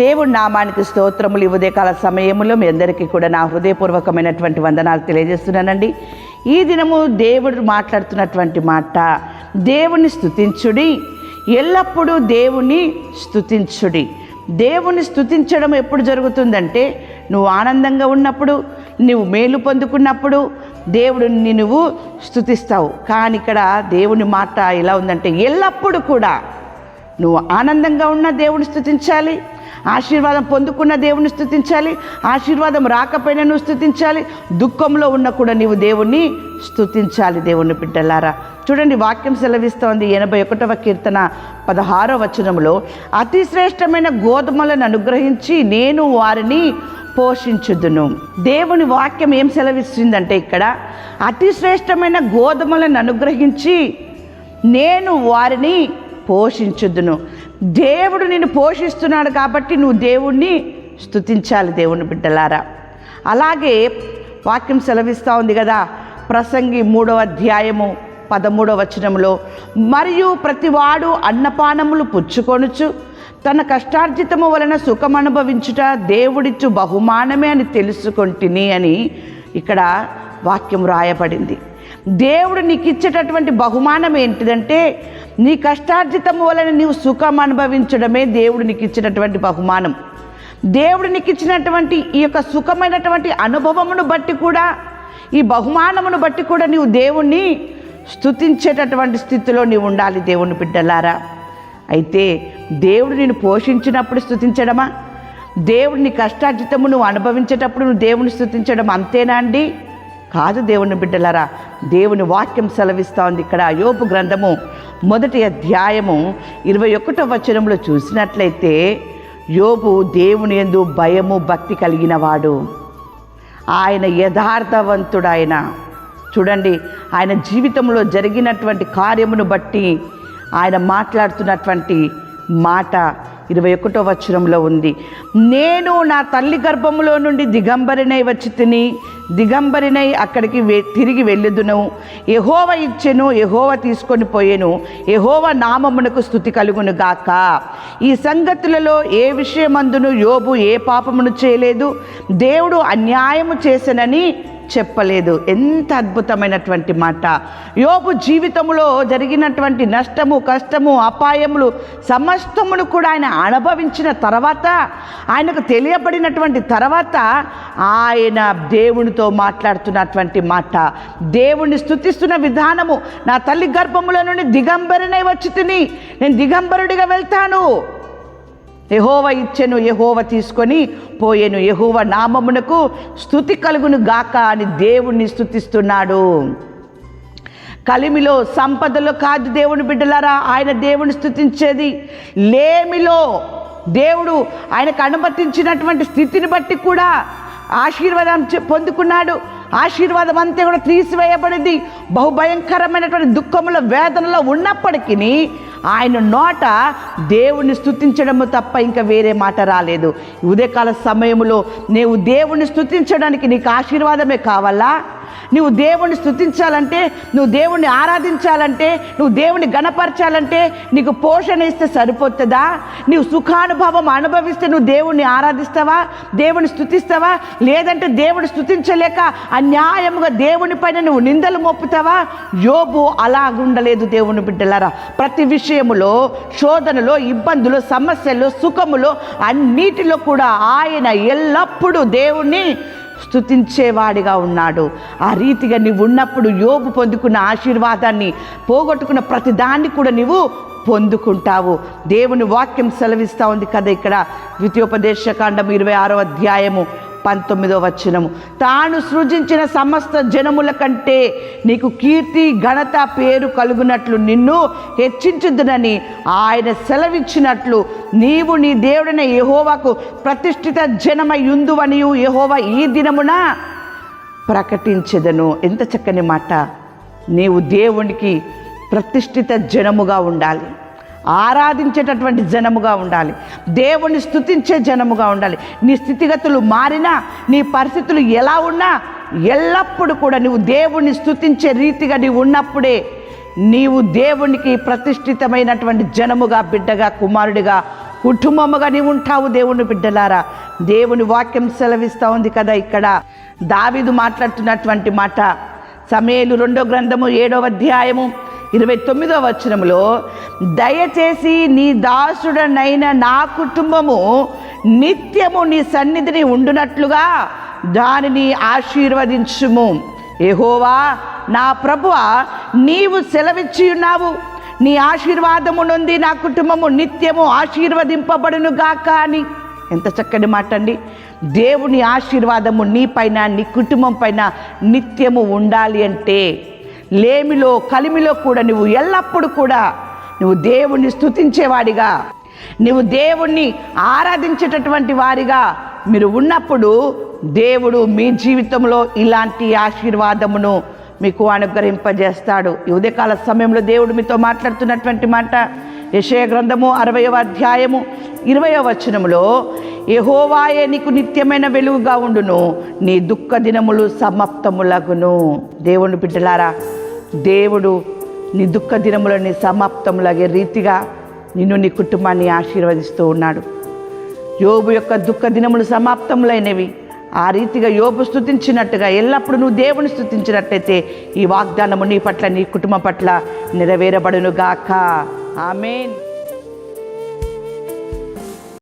దేవుడి నామానికి స్తోత్రములు. ఈ ఉదయకాల సమయంలో మీ అందరికీ కూడా నా హృదయపూర్వకమైనటువంటి వందనాలు తెలియజేస్తున్నానండి. ఈ దినము దేవుడు మాట్లాడుతున్నటువంటి మాట, దేవుని స్తుతించుడి, ఎల్లప్పుడూ దేవుని స్తుతించుడి. దేవుని స్తుతించడం ఎప్పుడు జరుగుతుందంటే, నువ్వు ఆనందంగా ఉన్నప్పుడు, నువ్వు మేలు పొందుకున్నప్పుడు దేవుడిని నువ్వు స్తుతిస్తావు. కానీ ఇక్కడ దేవుని మాట ఎలా ఉందంటే, ఎల్లప్పుడూ కూడా నువ్వు ఆనందంగా ఉన్న దేవుని స్తుతించాలి, ఆశీర్వాదం పొందుకున్న దేవుని స్తుతించాలి, ఆశీర్వాదం రాకపోయినా నువ్వు స్తుతించాలి, దుఃఖంలో ఉన్న కూడా నీవు దేవుణ్ణి స్తుతించాలి. దేవుని బిడ్డలారా చూడండి, వాక్యం సెలవిస్తోంది 81వ కీర్తన 16వ వచనంలో, అతి శ్రేష్టమైన గోధుమలను అనుగ్రహించి నేను వారిని పోషించుదును. దేవుని వాక్యం ఏం సెలవిస్తుందంటే, ఇక్కడ అతి శ్రేష్టమైన గోధుమలను అనుగ్రహించి నేను వారిని పోషించుదును. దేవుడు నిన్ను పోషిస్తున్నాడు కాబట్టి నువ్వు దేవుణ్ణి స్తుతించాలి. దేవుని బిడ్డలారా, అలాగే వాక్యం సెలవిస్తూ ఉంది కదా, ప్రసంగి 3వ అధ్యాయము 13వ వచనంలో, మరియు ప్రతివాడు అన్నపానములు పుచ్చుకొనుచు తన కష్టార్జితము వలన సుఖం అనుభవించుట దేవుడిచ్చు బహుమానమే అని తెలుసుకొంటిని అని ఇక్కడ వాక్యం రాయబడింది. దేవుడు నీకు ఇచ్చేటటువంటి బహుమానం ఏంటిదంటే, నీ కష్టార్జితము వలన నీవు సుఖం అనుభవించడమే దేవుడు నీకు ఇచ్చినటువంటి బహుమానం. దేవుడు నీకు ఇచ్చినటువంటి ఈ యొక్క సుఖమైనటువంటి అనుభవమును బట్టి కూడా, ఈ బహుమానమును బట్టి కూడా నీవు దేవుణ్ణి స్తుతించేటటువంటి స్థితిలో నీవు ఉండాలి. దేవుని బిడ్డలారా, అయితే దేవుడు నిన్ను పోషించినప్పుడు స్తుతించడమా, దేవుడు నీ కష్టార్జితము నువ్వు అనుభవించేటప్పుడు నువ్వు దేవుని స్తుతించడం అంతేనా అండి? కాదు. దేవుని బిడ్డలారా, దేవుని వాక్యం సెలవిస్తూ ఉంది. ఇక్కడ యోబు గ్రంథము 1వ అధ్యాయము 21వ వచనంలో చూసినట్లయితే, యోబు దేవుని యందు భయము భక్తి కలిగిన వాడు, ఆయన యథార్థవంతుడాయన. చూడండి, ఆయన జీవితంలో జరిగినటువంటి కార్యమును బట్టి ఆయన మాట్లాడుతున్నటువంటి మాట 21వ వచనంలో ఉంది. నేను నా తల్లి గర్భములో నుండి దిగంబరినై వచ్చి తిని దిగంబరినై అక్కడికి తిరిగి వెళ్ళుదును. యెహోవా ఇచ్చెను, యెహోవా తీసుకొని పోయెను, యెహోవా నామమునకు స్తుతి కలుగును గాక. ఈ సంగతులలో ఏ విషయమందును యోబు ఏ పాపమును చేయలేదు, దేవుడు అన్యాయము చేసెనని చెప్పలేదు. ఎంత అద్భుతమైనటువంటి మాట! యోబు జీవితంలో జరిగినటువంటి నష్టము, కష్టము, అపాయములు సమస్తమును కూడా ఆయన అనుభవించిన తర్వాత, ఆయనకు తెలియబడినటువంటి తర్వాత ఆయన దేవునితో మాట్లాడుతున్నటువంటి మాట, దేవుణ్ణి స్తుతిస్తున్న విధానము, నా తల్లి గర్భములో నుండి దిగంబరినై వచ్చి తిని నేను దిగంబరుడిగా వెళ్తాను, యెహోవా ఇచ్చెను, యెహోవా తీసుకొని పోయెను, యెహోవా నామమునకు స్తుతి కలుగును గాక అని దేవుణ్ణి స్తుతిస్తున్నాడు. కలిమిలో, సంపదలో కాదు దేవుని బిడ్డలారా ఆయన దేవుని స్తుతించేది. లేమిలో దేవుడు ఆయనకు అనుమతించినటువంటి స్థితిని బట్టి కూడా ఆశీర్వాదం పొందుకున్నాడు. ఆశీర్వాదం అంతా కూడా తీసివేయబడింది. బహుభయంకరమైనటువంటి దుఃఖముల వేదనలో ఉన్నప్పటికీ ఆయన నోట దేవుణ్ణి స్తుతించడము తప్ప ఇంకా వేరే మాట రాలేదు. ఉదయకాల సమయంలో నీవు దేవుణ్ణి స్తుతించడానికి నీకు ఆశీర్వాదమే కావాలా? నువ్వు దేవుణ్ణి స్తుతించాలంటే, నువ్వు దేవుణ్ణి ఆరాధించాలంటే, నువ్వు దేవుణ్ణి గణపరచాలంటే నీకు పోషణ ఇస్తే సరిపోతుందా? నీవు సుఖానుభవం అనుభవిస్తే నువ్వు దేవుణ్ణి ఆరాధిస్తావా, దేవుని స్తుతిస్తావా? లేదంటే దేవుని స్తుతించలేక అన్యాయముగా దేవుని పైన నువ్వు నిందలు మోపుతావా? యోబు అలాగుండలేదు. దేవుని బిడ్డలారా, ప్రతి విషయములో, శోధనలో, ఇబ్బందులు, సమస్యలు, సుఖములో అన్నిటిలో కూడా ఆయన ఎల్లప్పుడూ దేవుణ్ణి స్తుతించేవాడిగా ఉన్నాడు. ఆ రీతిగా నీవు ఉన్నప్పుడు యోబు పొందుకున్న ఆశీర్వాదాన్ని, పోగొట్టుకున్న ప్రతి దాన్ని కూడా నీవు పొందుకుంటావు. దేవుని వాక్యం సెలవిస్తూ ఉంది కదా ఇక్కడ, ద్వితీయోపదేశకాండం 26వ అధ్యాయము 19వ వచనము, తాను సృజించిన సమస్త జనముల కంటే నీకు కీర్తి, ఘనత, పేరు కలుగునట్లు నిన్ను హెచ్చించుదునని ఆయన సెలవిచ్చినట్లు నీవు నీ దేవుడైన యెహోవాకు ప్రతిష్ఠిత జనమై యుందువనియు యెహోవా ఈ దినమున ప్రకటించెదను. ఎంత చక్కని మాట! నీవు దేవునికి ప్రతిష్ఠిత జనముగా ఉండాలి, ఆరాధించేటటువంటి జనముగా ఉండాలి, దేవుణ్ణి స్తుతించే జనముగా ఉండాలి. నీ స్థితిగతులు మారినా, నీ పరిస్థితులు ఎలా ఉన్నా, ఎల్లప్పుడూ కూడా నువ్వు దేవుణ్ణి స్తుతించే రీతిగా నీవు ఉన్నప్పుడే నీవు దేవునికి ప్రతిష్ఠితమైనటువంటి జనముగా, బిడ్డగా, కుమారుడిగా కుటుంబముగా నీవు ఉంటావు. దేవుని బిడ్డలారా, దేవుని వాక్యం సెలవిస్తూ ఉంది కదా. ఇక్కడ దావీదు మాట్లాడుతున్నటువంటి మాట సమూయేలు 2వ గ్రంథము 7వ అధ్యాయము 29వ వచనములో, దయచేసి నీ దాసుడనైన నా కుటుంబము నిత్యము నీ సన్నిధిని ఉండునట్లుగా దానిని ఆశీర్వదించుము. యెహోవా నా ప్రభువా, నీవు సెలవిచ్చి ఉన్నావు, నీ ఆశీర్వాదము నుండి నా కుటుంబము నిత్యము ఆశీర్వదింపబడును గాక అని. ఎంత చక్కని మాట అండి. దేవుని ఆశీర్వాదము నీ పైన, నీ కుటుంబం పైన నిత్యము ఉండాలి అంటే లేమిలో కలిమిలో కూడా నువ్వు ఎల్లప్పుడూ కూడా నువ్వు దేవుణ్ణి స్తుతించేవాడిగా, నువ్వు దేవుణ్ణి ఆరాధించేటటువంటి వారిగా మీరు ఉన్నప్పుడు దేవుడు మీ జీవితంలో ఇలాంటి ఆశీర్వాదమును మీకు అనుగ్రహింపజేస్తాడు. ఈ ఉదయకాల సమయంలో దేవుడు మీతో మాట్లాడుతున్నటువంటి మాట యెషయా గ్రంథము 60వ అధ్యాయము 20వ వచనములో, యెహోవాయే నీకు నిత్యమైన వెలుగుగా ఉండును, నీ దుఃఖ దినములు సమాప్తములగును. దేవుని బిడ్డలారా, దేవుడు నీ దుఃఖ దినములని సమాప్తములగే రీతిగా నిన్ను నీ కుటుంబాన్ని ఆశీర్వదిస్తూ ఉన్నాడు. యోబు యొక్క దుఃఖ దినములు సమాప్తములైనవి. ఆ రీతిగా యోబు స్తుతించినట్టుగా ఎల్లప్పుడూ నువ్వు దేవుని స్తుతించినట్లయితే ఈ వాగ్దానము నీ పట్ల, నీ కుటుంబం పట్ల నెరవేరబడును గాక. ఆమేన్.